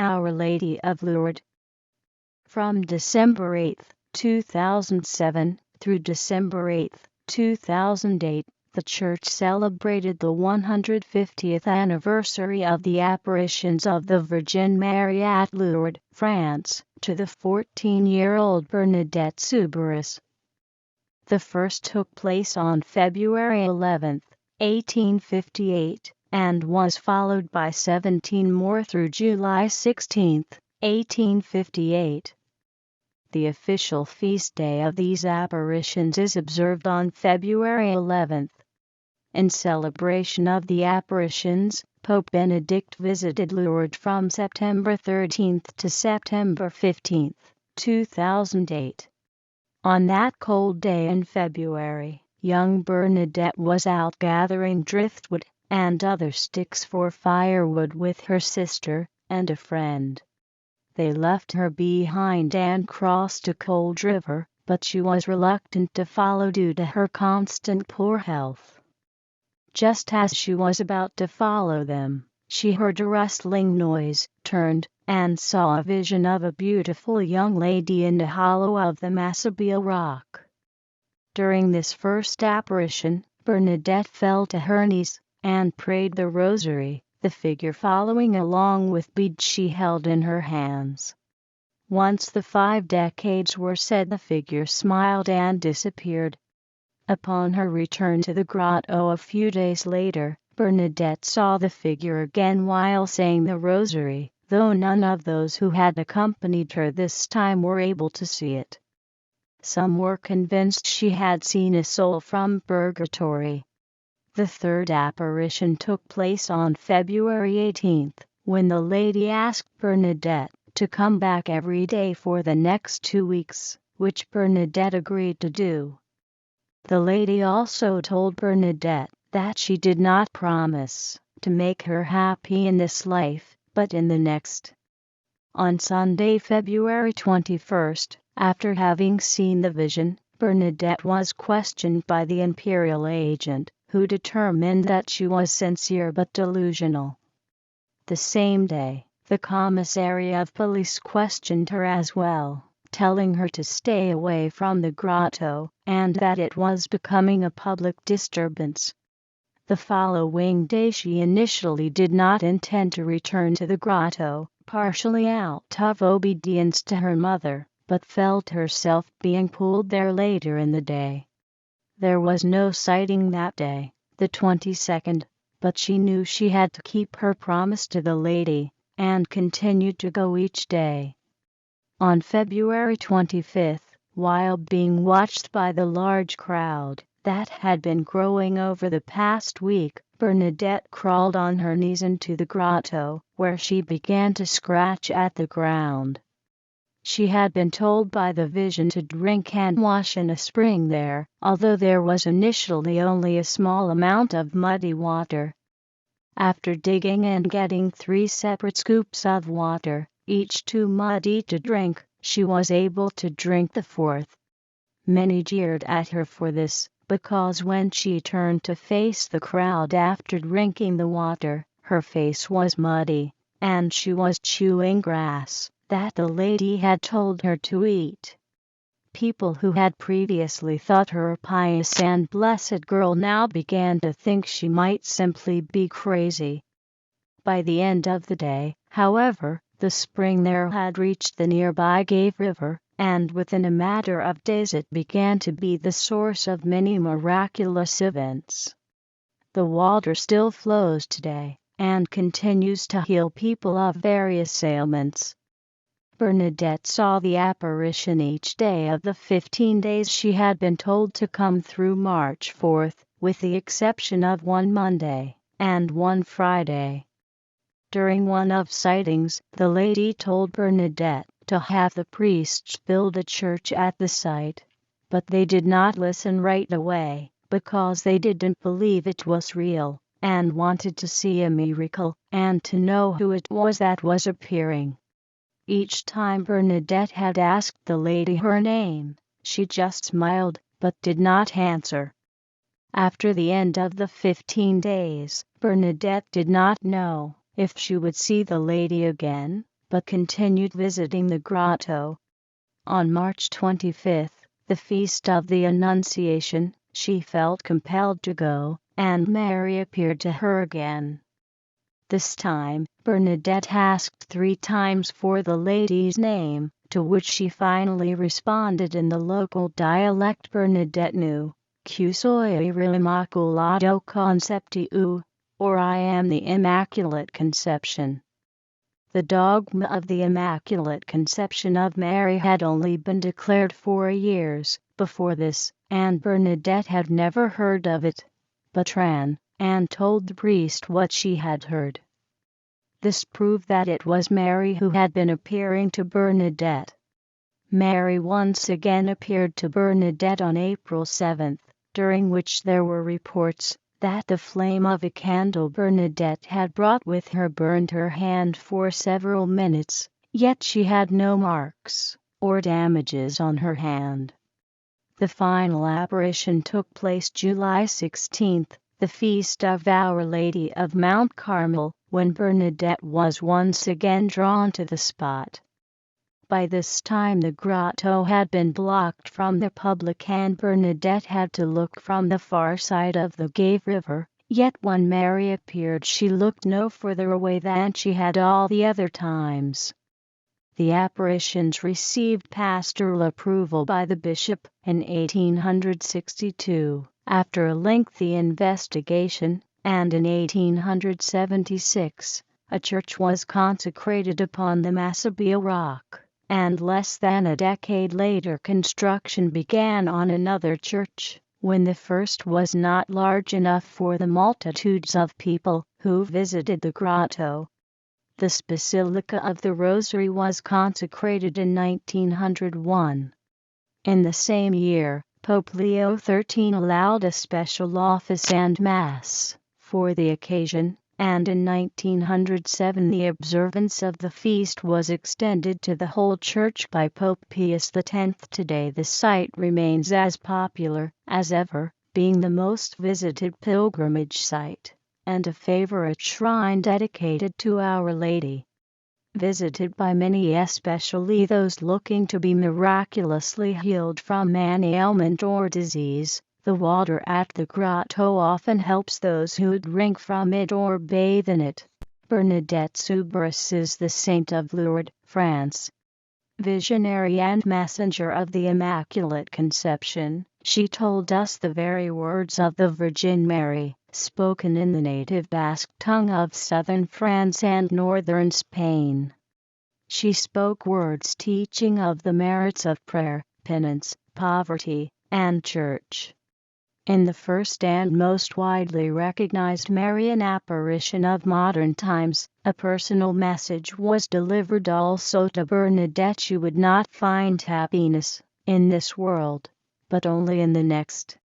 Our Lady of Lourdes. From December 8, 2007 through December 8, 2008, the Church celebrated the 150th anniversary of the apparitions of the Virgin Mary at Lourdes, France, to the 14-year-old Bernadette Soubirous. The first took place on February 11, 1858, and was followed by 17 more through July 16, 1858. The official feast day of these apparitions is observed on February 11. In celebration of the apparitions, Pope Benedict visited Lourdes from September 13 to September 15, 2008. On that cold day in February, young Bernadette was out gathering driftwood and other sticks for firewood with her sister and a friend. They left her behind and crossed a cold river, but she was reluctant to follow due to her constant poor health. Just as she was about to follow them, she heard a rustling noise, turned, and saw a vision of a beautiful young lady in the hollow of the Massabielle rock. During this first apparition, Bernadette fell to her knees and prayed the rosary, the figure following along with beads she held in her hands. Once the 5 decades were said, the figure smiled and disappeared. Upon her return to the grotto a few days later, Bernadette saw the figure again while saying the rosary, though none of those who had accompanied her this time were able to see it. Some were convinced she had seen a soul from purgatory. The third apparition took place on February 18, when the lady asked Bernadette to come back every day for the next 2 weeks, which Bernadette agreed to do. The lady also told Bernadette that she did not promise to make her happy in this life, but in the next. On Sunday, February 21, after having seen the vision, Bernadette was questioned by the imperial agent, who determined that she was sincere but delusional. The same day, the commissary of police questioned her as well, telling her to stay away from the grotto, and that it was becoming a public disturbance. The following day she initially did not intend to return to the grotto, partially out of obedience to her mother, but felt herself being pulled there later in the day. There was no sighting that day, the 22nd, but she knew she had to keep her promise to the lady, and continued to go each day. On February 25, while being watched by the large crowd that had been growing over the past week, Bernadette crawled on her knees into the grotto, where she began to scratch at the ground. She had been told by the vision to drink and wash in a spring there, although there was initially only a small amount of muddy water. After digging and getting 3 separate scoops of water, each too muddy to drink, she was able to drink the 4th. Many jeered at her for this, because when she turned to face the crowd after drinking the water, her face was muddy, and she was chewing grass that the lady had told her to eat. People who had previously thought her a pious and blessed girl now began to think she might simply be crazy. By the end of the day, however, the spring there had reached the nearby Gave River, and within a matter of days it began to be the source of many miraculous events. The water still flows today, and continues to heal people of various ailments. Bernadette saw the apparition each day of the 15 days she had been told to come through March 4, with the exception of one Monday and one Friday. During one of sightings, the lady told Bernadette to have the priests build a church at the site, but they did not listen right away, because they didn't believe it was real, and wanted to see a miracle, and to know who it was that was appearing. Each time Bernadette had asked the lady her name, she just smiled, but did not answer. After the end of the 15 days, Bernadette did not know if she would see the lady again, but continued visiting the grotto. On March 25, the feast of the Annunciation, she felt compelled to go, and Mary appeared to her again. This time, Bernadette asked 3 times for the lady's name, to which she finally responded in the local dialect Bernadette "Q soy il Immaculado Conceptiu," or I am the Immaculate Conception. The dogma of the Immaculate Conception of Mary had only been declared 4 years before this, and Bernadette had never heard of it, but ran and told the priest what she had heard. This proved that it was Mary who had been appearing to Bernadette. Mary once again appeared to Bernadette on April 7, during which there were reports that the flame of a candle Bernadette had brought with her burned her hand for several minutes, yet she had no marks or damages on her hand. The final apparition took place July 16, the feast of Our Lady of Mount Carmel, when Bernadette was once again drawn to the spot. By this time the grotto had been blocked from the public and Bernadette had to look from the far side of the Gave River, yet when Mary appeared she looked no further away than she had all the other times. The apparitions received pastoral approval by the bishop in 1862, after a lengthy investigation, and in 1876, a church was consecrated upon the Massabia rock, and less than a decade later construction began on another church, when the first was not large enough for the multitudes of people who visited the grotto. The Basilica of the Rosary was consecrated in 1901. In the same year, Pope Leo XIII allowed a special office and Mass for the occasion, and in 1907 the observance of the feast was extended to the whole church by Pope Pius X. Today the site remains as popular as ever, being the most visited pilgrimage site and a favorite shrine dedicated to Our Lady. Visited by many, especially those looking to be miraculously healed from an ailment or disease, the water at the grotto often helps those who drink from it or bathe in it. Bernadette Soubirous is the saint of Lourdes, France. Visionary and messenger of the Immaculate Conception, she told us the very words of the Virgin Mary, spoken in the native Basque tongue of southern France and northern Spain. She spoke words teaching of the merits of prayer, penance, poverty, and church. In the first and most widely recognized Marian apparition of modern times, a personal message was delivered also to Bernadette: you would not find happiness in this world, but only in the next.